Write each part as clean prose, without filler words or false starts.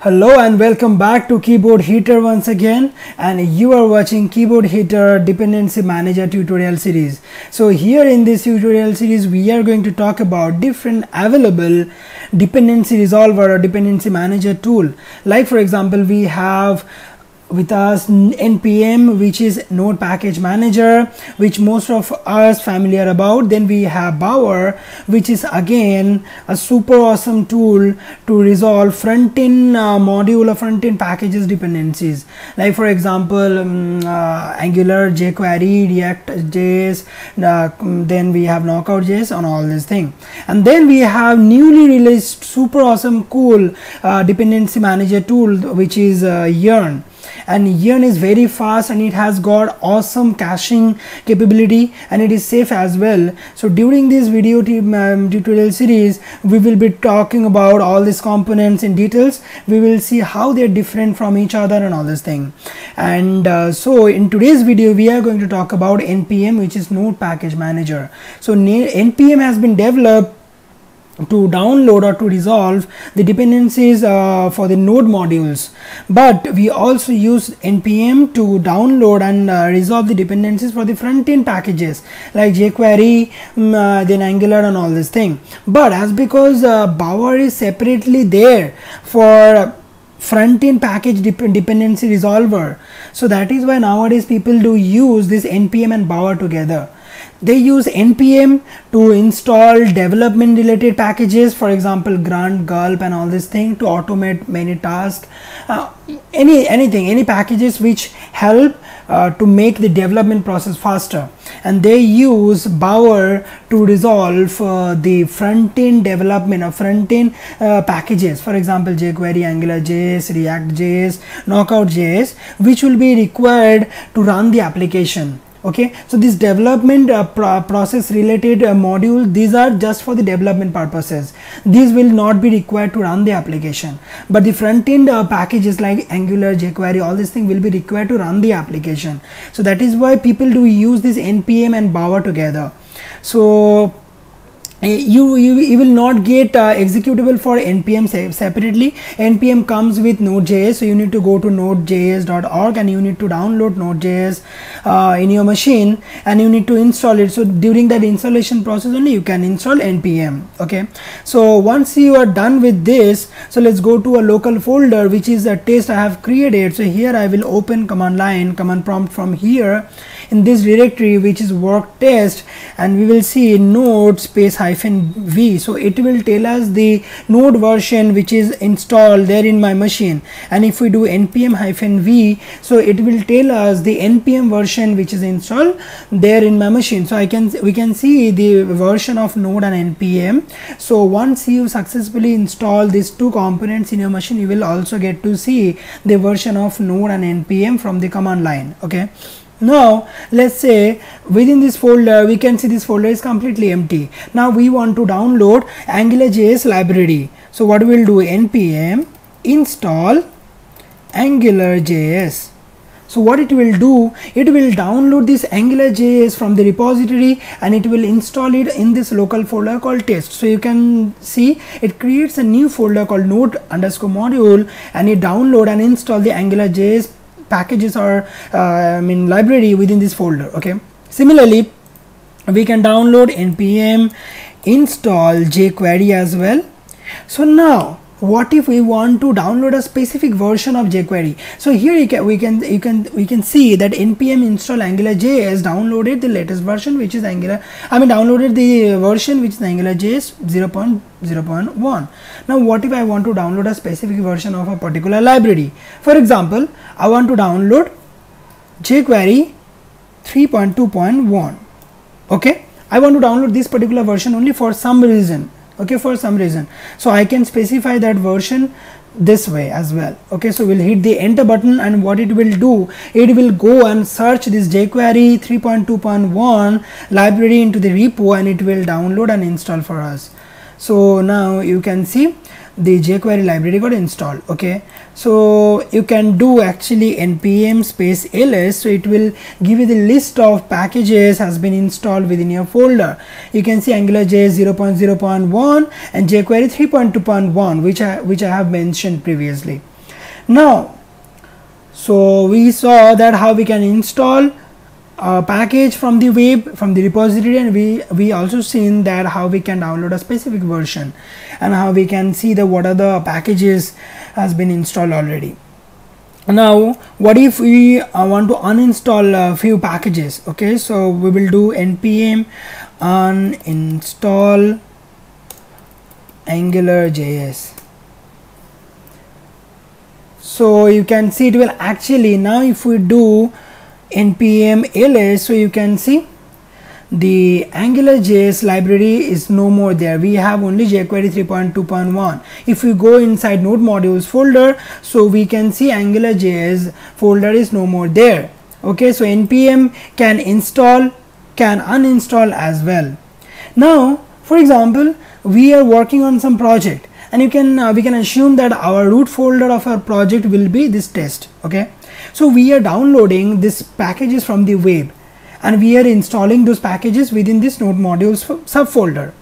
Hello and welcome back to Keyboard Heater once again, and you are watching Keyboard Heater Dependency Manager tutorial series. So here in this tutorial series we are going to talk about different available dependency resolver or dependency manager tool. Like for example, we have with us npm, which is node package manager, which most of us familiar about. Then we have bower, which is again a super awesome tool to resolve front-end module or front-end packages dependencies. Like for example, Angular, jQuery, React.js, then we have Knockout.js on all this thing. And then we have newly released super awesome cool dependency manager tool, which is Yarn. And Yarn is very fast and it has got awesome caching capability and it is safe as well. So during this video tutorial series we will be talking about all these components in details. We will see how they are different from each other and all this thing. And so in today's video we are going to talk about npm, which is node package manager. So npm has been developed to download or to resolve the dependencies for the node modules, but we also use npm to download and resolve the dependencies for the front-end packages like jQuery, then Angular and all this thing. But as because bower is separately there for front-end package dependency resolver, so that is why nowadays people do use this npm and bower together. They use npm to install development related packages, for example grunt, gulp and all this thing, to automate many tasks, any packages which help to make the development process faster. And they use bower to resolve the front-end development or front-end packages, for example jQuery, AngularJS, React.js, Knockout.js, which will be required to run the application. Okay, so this development process related module, these are just for the development purposes. These will not be required to run the application, but the front-end packages like Angular, jQuery, all these things will be required to run the application. So that is why people do use this npm and bower together. So you will not get executable for npm separately. Npm comes with node.js, so you need to go to nodejs.org and you need to download node.js in your machine and you need to install it. So during that installation process only you can install npm. Okay, so once you are done with this, so let's go to a local folder, which is a test I have created. So here I will open command prompt from here in this directory, which is work test, and we will see node space -v. So it will tell us the node version which is installed there in my machine. And if we do npm -v, so it will tell us the npm version which is installed there in my machine. So we can see the version of node and npm. So once you successfully install these two components in your machine, you will also get to see the version of node and npm from the command line. Okay, now let's say within this folder we can see this folder is completely empty. Now we want to download AngularJS library. So what we will do, npm install AngularJS. So what it will do, it will download this AngularJS from the repository and it will install it in this local folder called test. So you can see it creates a new folder called node_module and it download and install the AngularJS packages or library within this folder. Okay, similarly we can download npm install jQuery as well. So now what if we want to download a specific version of jQuery? So here we can see that npm install AngularJS downloaded the latest version, which is downloaded the version which is AngularJS 0.0.1. Now what if I want to download a specific version of a particular library? For example, I want to download jQuery 3.2.1. okay, I want to download this particular version only for some reason. Okay, for some reason, so I can specify that version this way as well. Okay, so we'll hit the enter button and what it will do, it will go and search this jQuery 3.2.1 library into the repo and it will download and install for us. So now you can see the jQuery library got installed. Okay, so you can do actually npm space ls, so it will give you the list of packages has been installed within your folder. You can see AngularJS 0.0.1 and jQuery 3.2.1, which I have mentioned previously. Now, so we saw that how we can install a package from the web, from the repository, and we also seen that how we can download a specific version and how we can see the what are the packages has been installed already. Now what if we want to uninstall a few packages? Okay, so we will do npm uninstall Angularjs. So you can see it will actually, now if we do npm ls, so you can see the Angularjs library is no more there. We have only jQuery 3.2.1. if we go inside node modules folder, so we can see Angularjs folder is no more there. Okay, so npm can install, can uninstall as well. Now for example, we are working on some project, and you can we can assume that our root folder of our project will be this test. Okay, so we are downloading these packages from the web, and we are installing those packages within this node modules subfolder,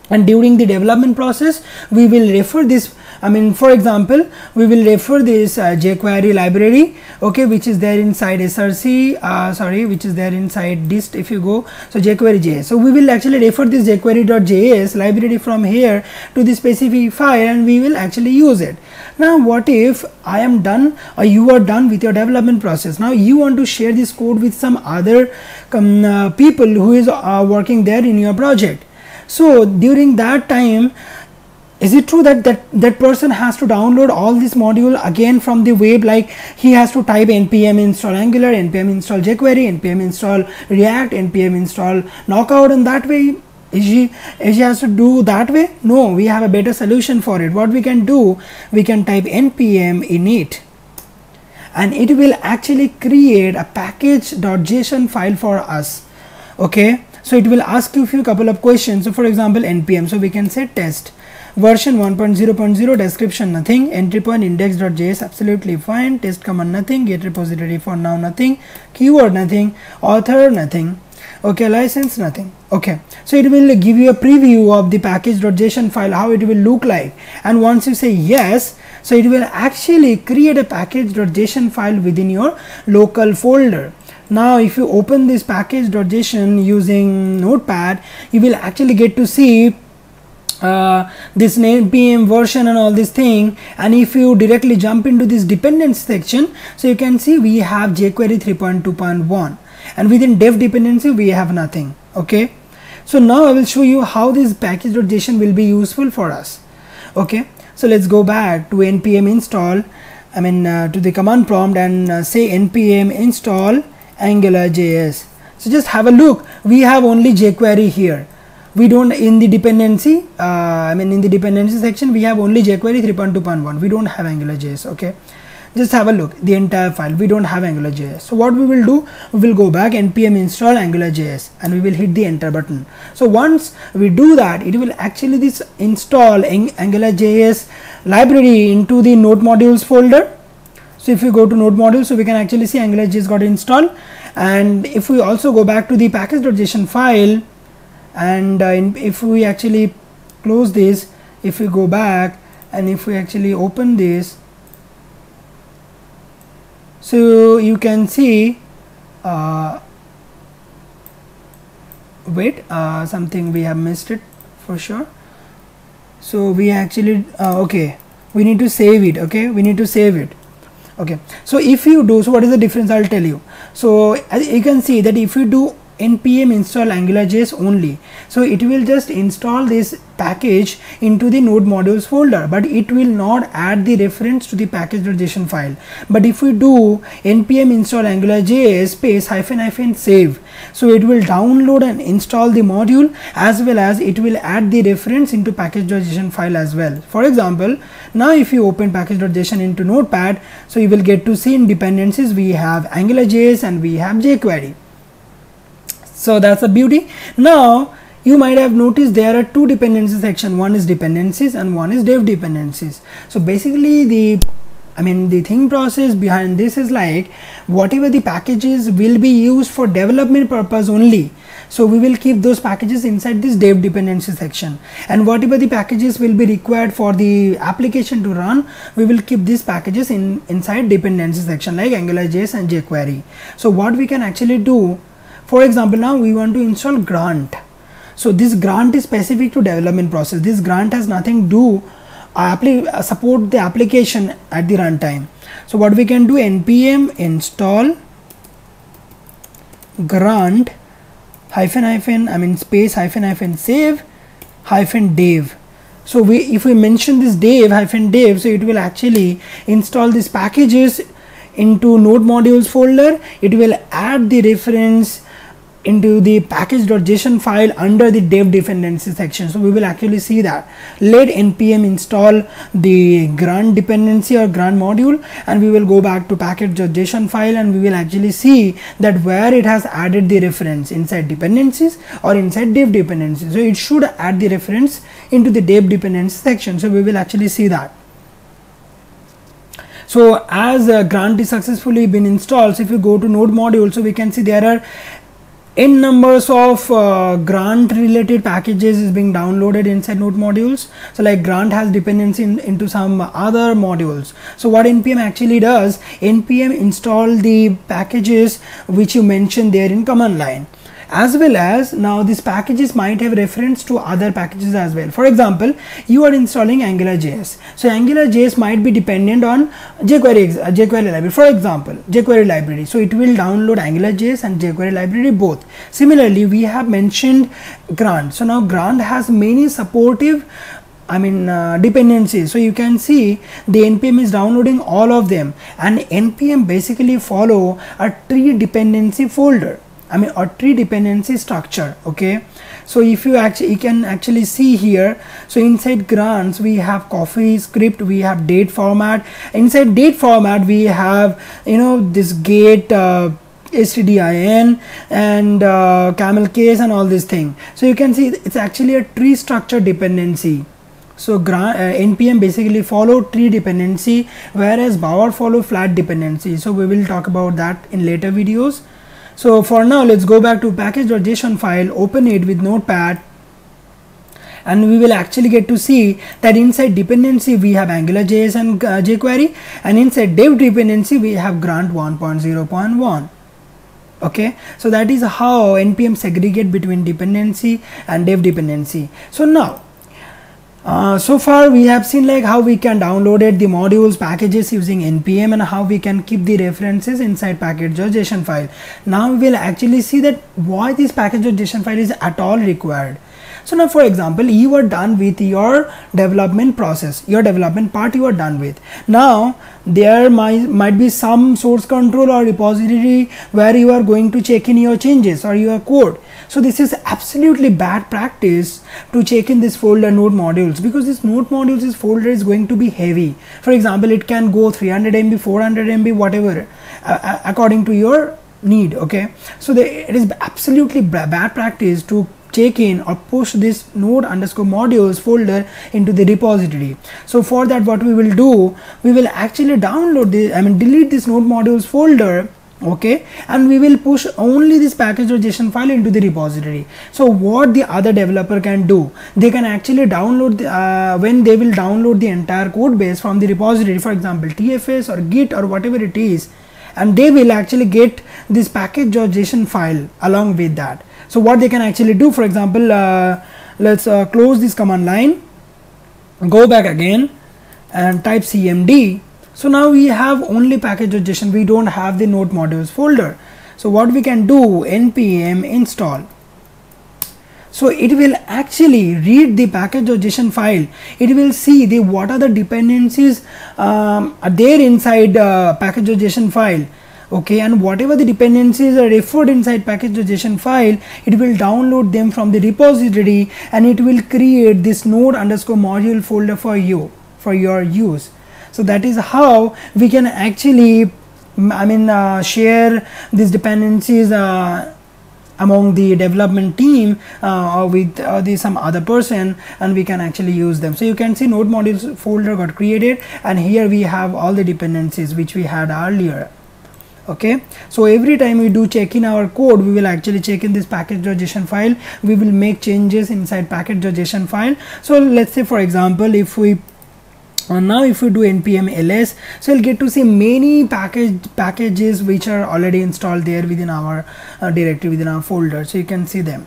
and during the development process we will refer this, I mean for example we will refer this jQuery library, okay, which is there inside src, which is there inside dist if you go, so jQuery.js. so we will actually refer this jQuery.js library from here to the specific file, and we will actually use it. Now what if I am done, or you are done with your development process, now you want to share this code with some other people who is working there in your project. So during that time, is it true that that person has to download all this module again from the web, like he has to type npm install Angular, npm install jQuery, npm install React, npm install Knockout, and that way is he has to do that way? No, we have a better solution for it. What we can do, we can type npm init, and it will actually create a package.json file for us. Okay, so it will ask you a couple of questions. So for example npm, so we can say test version 1.0.0, description nothing, entry point index.js absolutely fine, test command nothing, get repository for now nothing, keyword nothing, author nothing, okay, license nothing. Okay, so it will give you a preview of the package.json file, how it will look like, and once you say yes, so it will actually create a package.json file within your local folder. Now if you open this package.json using notepad, you will actually get to see this npm version and all this thing, and if you directly jump into this dependency section, so you can see we have jQuery 3.2.1, and within dev dependency we have nothing. Okay, so now I will show you how this package.json will be useful for us. Okay, so let's go back to npm install, I mean to the command prompt, and say npm install Angularjs. So just have a look, we have only jQuery here. We don't, in the dependency in the dependency section we have only jQuery 3.2.1, we don't have Angularjs. Okay, just have a look, the entire file we don't have Angularjs. So what we will do, we will go back npm install Angularjs, and we will hit the enter button. So once we do that, it will actually this install Angularjs library into the node modules folder. So if you go to node modules, so we can actually see Angularjs got installed, and if we also go back to the package.json file, and if we actually close this, if we go back and if we actually open this, so you can see something we have missed it for sure. So we actually okay, we need to save it. Okay, we need to save it. Okay, so if you do, so what is the difference, I'll tell you. So as you can see that if you do npm install Angularjs only, so it will just install this package into the node modules folder, but it will not add the reference to the package.json file. But if we do npm install Angularjs space -- save, so it will download and install the module, as well as it will add the reference into package.json file as well. For example, now if you open package.json into notepad, so you will get to see in dependencies we have Angularjs and we have jQuery. So that's the beauty. Now you might have noticed there are two dependency sections, one is dependencies and one is dev dependencies. So basically the I mean, the thing process behind this is like whatever the packages will be used for development purpose only. So we will keep those packages inside this dev dependency section, and whatever the packages will be required for the application to run, we will keep these packages inside dependency section like AngularJS and jQuery. So what we can actually do, for example, now we want to install Grant. So this Grant is specific to development process. This Grant has nothing to do support the application at the runtime. So what we can do, npm install Grant space save dev. So if we mention this dev, so it will actually install these packages into node modules folder. It will add the reference into the package.json file under the dev dependency section. So we will actually see that. Let npm install the Grant dependency or Grant module, and we will go back to package.json file, and we will actually see that where it has added the reference inside dependencies or inside dev dependencies. So it should add the reference into the dev dependency section. So we will actually see that. So as Grant is successfully been installed, so if you go to node module, so we can see there are n numbers of Grant related packages is being downloaded inside node modules. So like Grant has dependency into some other modules. So what npm actually does, npm install the packages which you mentioned there in command line, as well as now these packages might have reference to other packages as well. For example, you are installing AngularJS, so AngularJS might be dependent on jQuery library, for example jQuery library, so it will download AngularJS and jQuery library both. Similarly, we have mentioned Grant. So now Grant has many supportive dependencies. So you can see the npm is downloading all of them, and npm basically follow a tree dependency folder, or tree dependency structure. Okay, so if you can actually see here, so inside Grants we have coffee script, we have date format. Inside date format we have this get stdin and camel case and all this thing. So you can see it's actually a tree structure dependency. So npm basically follow tree dependency, whereas Bower follow flat dependency. So we will talk about that in later videos. So for now, let's go back to package.json file, open it with notepad, and we will actually get to see that inside dependency we have AngularJS and jQuery, and inside dev dependency we have Grant 1.0.1. Okay, so that is how npm segregate between dependency and dev dependency. So now so far we have seen like how we can download the modules packages using npm, and how we can keep the references inside package.json file. Now we will actually see that why this package.json file is at all required. So now, for example, you are done with your development process, your development part you are done with. Now there might be some source control or repository where you are going to check in your changes or your code. So this is absolutely bad practice to check in this folder node modules, because this node modules folder is going to be heavy. For example, it can go 300 MB, 400 MB, whatever, according to your need. Okay, so it is absolutely bad practice to check in or push this node_modules folder into the repository. So for that, what we will do, we will actually download delete this node modules folder. Okay, and we will push only this package.json file into the repository. So what the other developer can do, they can actually download when they will download the entire code base from the repository, for example TFS or Git or whatever it is, and they will actually get this package.json file along with that. So what they can actually do, for example, let's close this command line, go back again and type cmd. So now we have only package.json, we don't have the node modules folder. So what we can do, npm install. So it will actually read the package.json file. It will see the what are the dependencies are there inside package.json file. Okay, and whatever the dependencies are referred inside package.json file, it will download them from the repository, and it will create this node_module folder for you, for your use. So that is how we can actually share these dependencies among the development team or with some other person, and we can actually use them. So you can see node modules folder got created, and here we have all the dependencies which we had earlier. Okay, so every time we do check in our code, we will actually check in this package.json file. We will make changes inside package.json file. So let's say, for example, if we now if we do npm ls, so you'll get to see many packages which are already installed there within our directory, within our folder. So you can see them.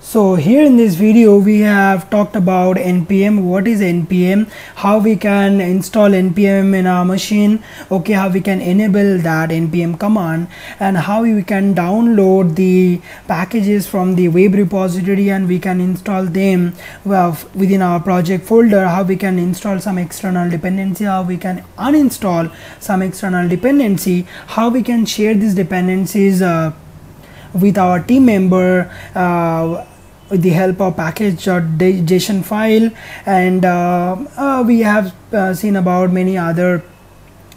So here in this video we have talked about npm, what is npm, how we can install npm in our machine, okay, how we can enable that npm command, and how we can download the packages from the web repository and we can install them within our project folder, how we can install some external dependency, how we can uninstall some external dependency, how we can share these dependencies with our team member with the help of package.json file, and we have seen about many other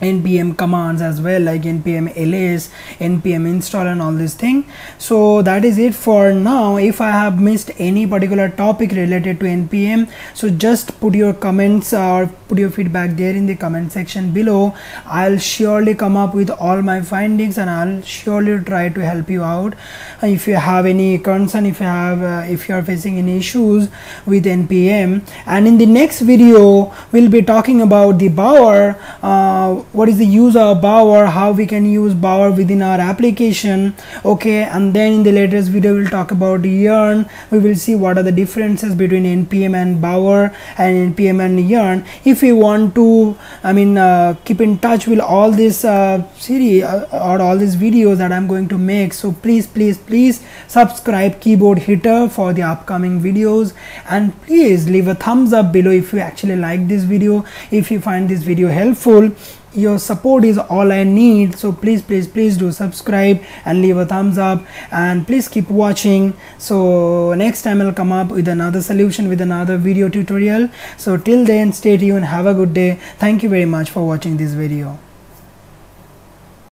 npm commands as well, like npm ls, npm install, and all this thing. So that is it for now. If I have missed any particular topic related to npm, so just put your comments or put your feedback there in the comment section below. I'll surely come up with all my findings, and I'll surely try to help you out. If you have any concern, if you are facing any issues with npm. And in the next video we'll be talking about the bower, what is the use of bower, how we can use bower within our application, okay. And then in the latest video we'll talk about yarn. We will see what are the differences between npm and bower and npm and yarn. If you want to keep in touch with all this series or all these videos that I'm going to make, so please subscribe Keyboard Hitter for the upcoming videos, and please leave a thumbs up below if you actually like this video. If you find this video helpful, your support is all I need. So please do subscribe and leave a thumbs up, and please keep watching. So next time I'll come up with another solution, with another video tutorial. So till then, stay tuned, have a good day. Thank you very much for watching this video.